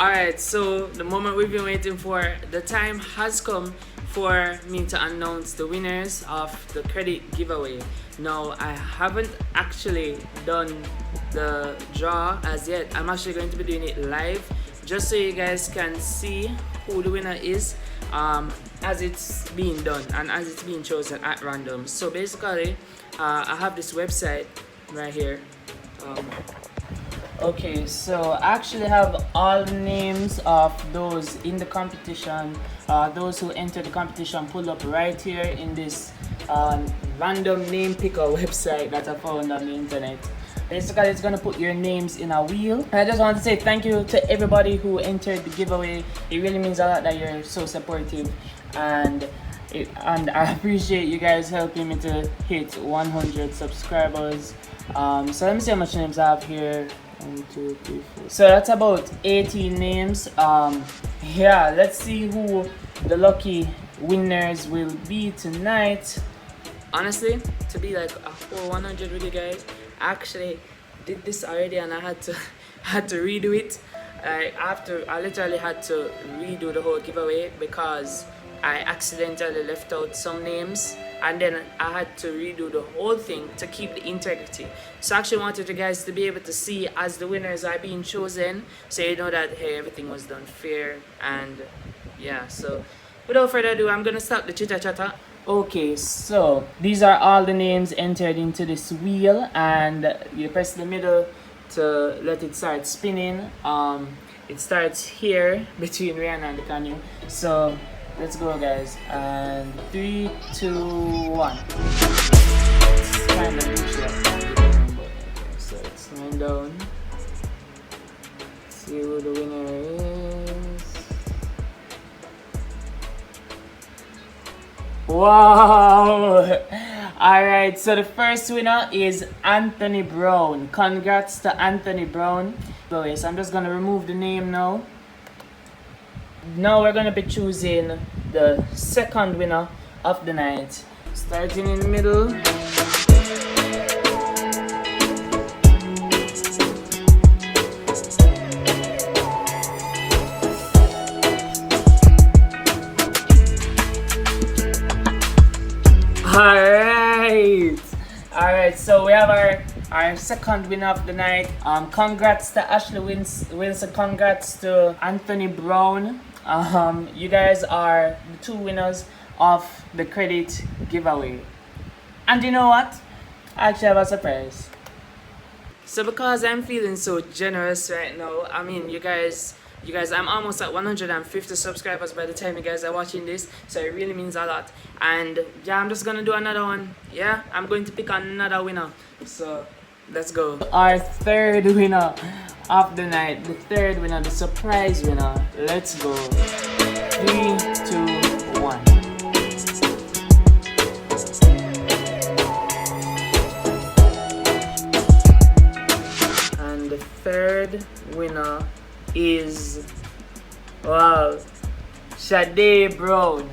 Alright, so the moment we've been waiting for, the time has come for me to announce the winners of the credit giveaway. Now, I haven't actually done the draw as yet. I'm actually going to be doing it live just so you guys can see who the winner is as it's being done and as it's being chosen at random. So basically, I have this website right here. Okay, so I actually have all the names of those in the competition, those who entered the competition pulled up right here in this random name picker website that I found on the internet. Basically, it's gonna put your names in a wheel. And I just want to say thank you to everybody who entered the giveaway. It really means a lot that you're so supportive, and I appreciate you guys helping me to hit 100 subscribers. So let me see how much names I have here. 1, 2, 3, 4. So that's about 18 names. Yeah, let's see who the lucky winners will be tonight. Honestly, to be like a whole 100 with you guys, I actually did this already and I had to redo it. I literally had to redo the whole giveaway because I accidentally left out some names, and then I had to redo the whole thing to keep the integrity. So I actually wanted you guys to be able to see as the winners are being chosen, so you know that hey, everything was done fair. And yeah, so without further ado, I'm gonna stop the chitter chatter. Okay, so these are all the names entered into this wheel, and you press the middle to let it start spinning. It starts here between Rihanna and the Kanye. So let's go, guys. And 3, 2, 1. It's kind of okay, so it's 9 down. Let's see who the winner is. Wow! Alright, so the first winner is Anthony Brown. Congrats to Anthony Brown. So I'm just gonna remove the name now. Now we're gonna be choosing the second winner of the night. Starting in the middle. Alright, so we have our second winner of the night. Congrats to Ashley Wilson, congrats to Anthony Brown. You guys are the two winners of the credit giveaway. And you know what? I actually have a surprise. So because I'm feeling so generous right now, I mean, you guys, I'm almost at 150 subscribers by the time you guys are watching this, so it really means a lot. And yeah, I'm just gonna do another one. Yeah, I'm going to pick another winner. So let's go. Our third winner of the night, the surprise winner. Let's go. 3, 2, 1. And the third winner is, wow, Sade Brown.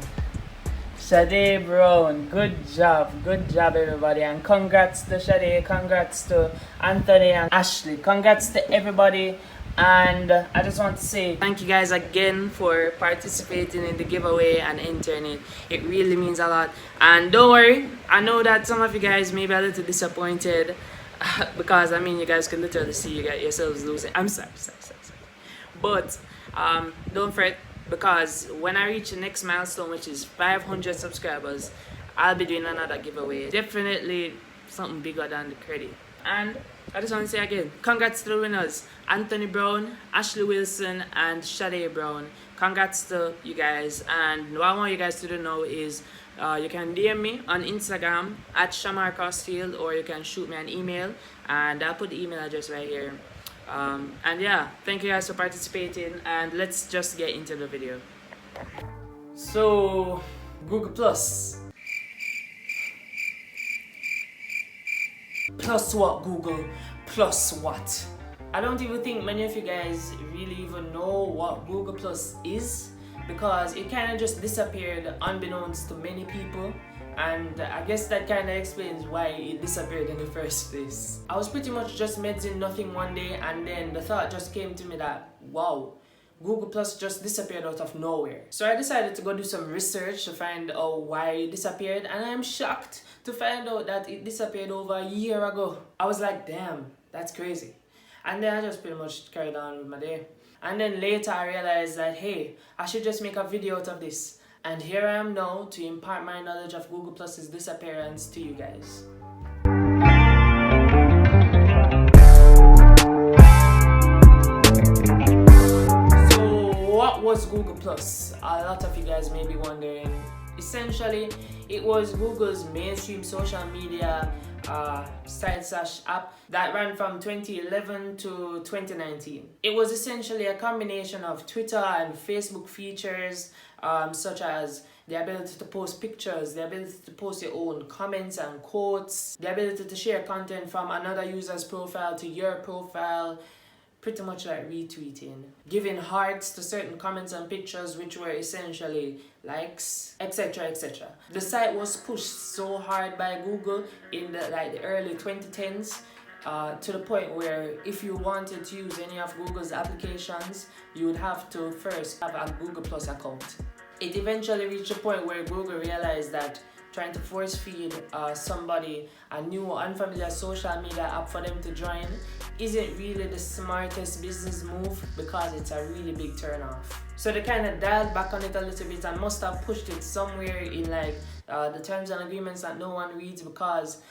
Sade Brown, good job everybody, and congrats to Sade, congrats to Anthony and Ashley, congrats to everybody. And I just want to say thank you guys again for participating in the giveaway and entering it. It really means a lot. And don't worry, I know that some of you guys may be a little disappointed because I mean, you guys can literally see you get yourselves losing. I'm sorry. But don't fret, because when I reach the next milestone, which is 500 subscribers, I'll be doing another giveaway. Definitely something bigger than the credit. And I just want to say again, congrats to the winners, Anthony Brown, Ashley Wilson, and Sade Brown. Congrats to you guys. And what I want you guys to do now is you can DM me on Instagram at Shamar Crossfield, or you can shoot me an email, and I'll put the email address right here. And yeah, thank you guys for participating, and let's just get into the video. So, Google Plus. Plus what, Google? Plus what? I don't even think many of you guys really even know what Google Plus is, because it kind of just disappeared unbeknownst to many people. And I guess that kind of explains why it disappeared in the first place. I was pretty much just meddling nothing one day, and then the thought just came to me that, wow, Google Plus just disappeared out of nowhere. So I decided to go do some research to find out why it disappeared, and I'm shocked to find out that it disappeared over a year ago. I was like, damn, that's crazy. And then I just pretty much carried on with my day. And then later I realized that, hey, I should just make a video out of this. And here I am now to impart my knowledge of Google Plus's disappearance to you guys. What was Google Plus? A lot of you guys may be wondering. Essentially, it was Google's mainstream social media site/app that ran from 2011 to 2019. It was essentially a combination of Twitter and Facebook features, such as the ability to post pictures, the ability to post your own comments and quotes, the ability to share content from another user's profile to your profile, pretty much like retweeting, giving hearts to certain comments and pictures, which were essentially likes, etc, etc. The site was pushed so hard by Google in the early 2010s, to the point where if you wanted to use any of Google's applications, you would have to first have a Google Plus account. It eventually reached a point where Google realized that trying to force feed somebody a new unfamiliar social media app for them to join isn't really the smartest business move, because it's a really big turnoff. So they kind of dialed back on it a little bit and must have pushed it somewhere in the terms and agreements that no one reads, because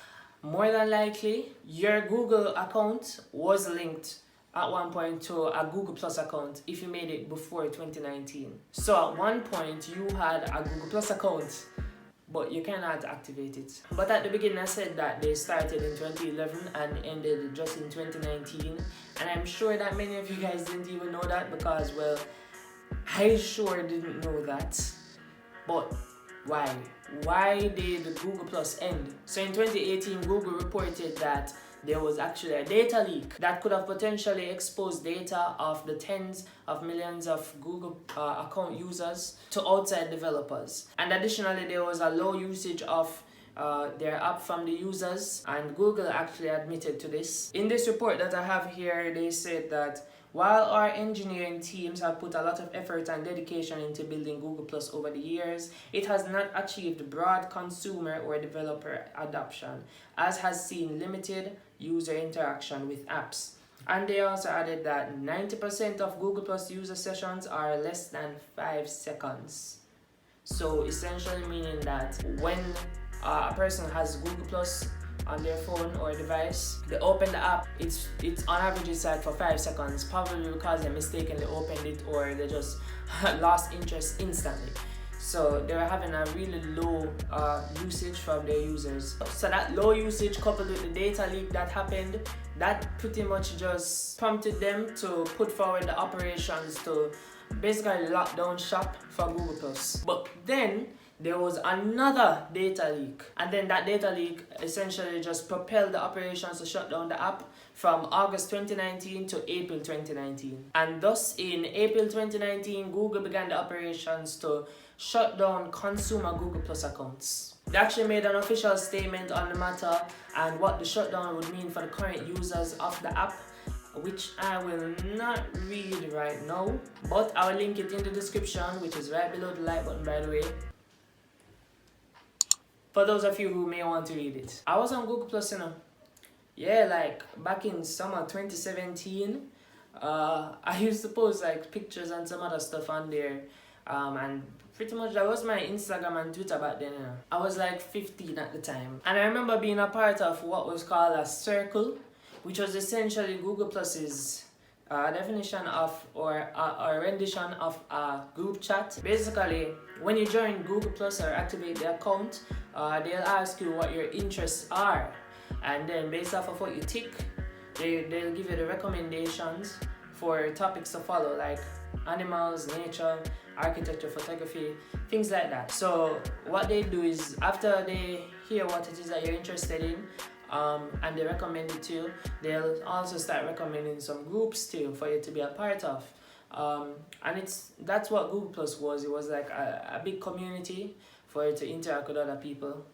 more than likely your Google account was linked at one point to a Google Plus account if you made it before 2019. So at one point you had a Google Plus account, but you cannot activate it. But at the beginning I said that they started in 2011 and ended just in 2019, and I'm sure that many of you guys didn't even know that, because, well, I sure didn't know that. But why? Why did Google Plus end? So in 2018, Google reported that there was actually a data leak that could have potentially exposed data of the tens of millions of Google account users to outside developers. And additionally, there was a low usage of their app from the users, and Google actually admitted to this. In this report that I have here, they said that while our engineering teams have put a lot of effort and dedication into building Google Plus over the years, it has not achieved broad consumer or developer adoption, as has seen limited user interaction with apps. And they also added that 90% of Google Plus user sessions are less than 5 seconds. So essentially meaning that when a person has Google Plus on their phone or device, they open the app, it's on average it's for 5 seconds, probably because they mistakenly opened it or they just lost interest instantly. So they're having a really low usage from their users. So that low usage coupled with the data leak that happened, that pretty much just prompted them to put forward the operations to basically lock down shop for Google Plus. But then there was another data leak, and then that data leak essentially just propelled the operations to shut down the app from August 2019 to April 2019. And thus in April 2019, Google began the operations to shut down consumer Google Plus accounts. They actually made an official statement on the matter and what the shutdown would mean for the current users of the app, which I will not read right now, but I'll link it in the description, which is right below the like button, by the way, for those of you who may want to read it. I was on Google Plus, yeah, back in summer 2017. I used to post pictures and some other stuff on there, and pretty much that was my Instagram and Twitter back then. I was 15 at the time, and I remember being a part of what was called a circle, which was essentially Google Plus's definition of or rendition of a group chat. Basically, when you join Google Plus or activate the account, they'll ask you what your interests are, and then based off of what you tick, they'll give you the recommendations for topics to follow, like animals, nature, architecture, photography, things like that. So what they do is, after they hear what it is that you're interested in, and they recommend it to you, they'll also start recommending some groups to you for you to be a part of. And that's what Google Plus was. It was like a big community for you to interact with other people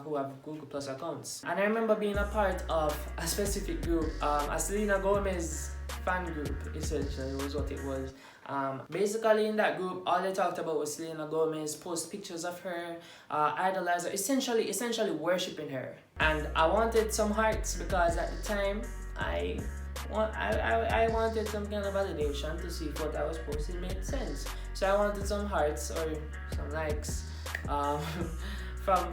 who have Google Plus accounts. And I remember being a part of a specific group, a Selena Gomez fan group, essentially, was what it was. Basically, in that group, all they talked about was Selena Gomez, post pictures of her, idolize her, essentially worshiping her. And I wanted some hearts because at the time, I wanted some kind of validation to see if what I was posting made sense. So I wanted some hearts or some likes from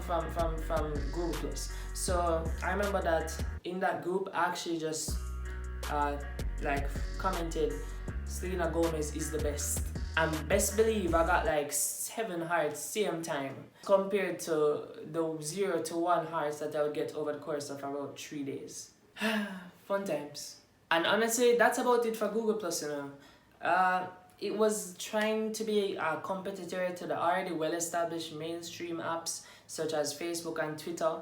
Google Plus. So I remember that in that group, I actually just like commented, Selena Gomez is the best. And best believe I got like 7 hearts same time compared to the 0 to 1 hearts that I would get over the course of about 3 days. Fun times. And honestly, that's about it for Google Plus, you know. It was trying to be a competitor to the already well-established mainstream apps such as Facebook and Twitter.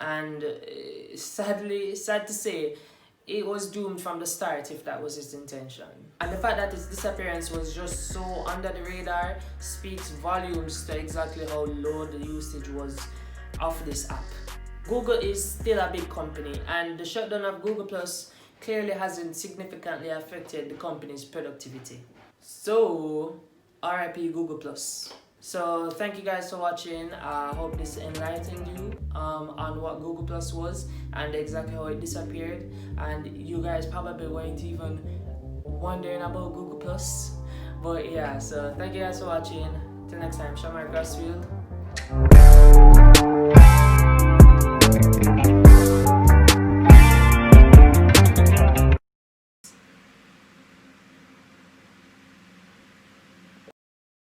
And sad to say, it was doomed from the start if that was its intention. And the fact that its disappearance was just so under the radar speaks volumes to exactly how low the usage was of this app. Google is still a big company, and the shutdown of Google Plus clearly hasn't significantly affected the company's productivity. So, RIP Google Plus. So thank you guys for watching. I hope this enlightened you on what Google Plus was and exactly how it disappeared, and you guys probably weren't even wondering about Google Plus. But yeah, so thank you guys for watching. Till next time, Shamar Crossfield.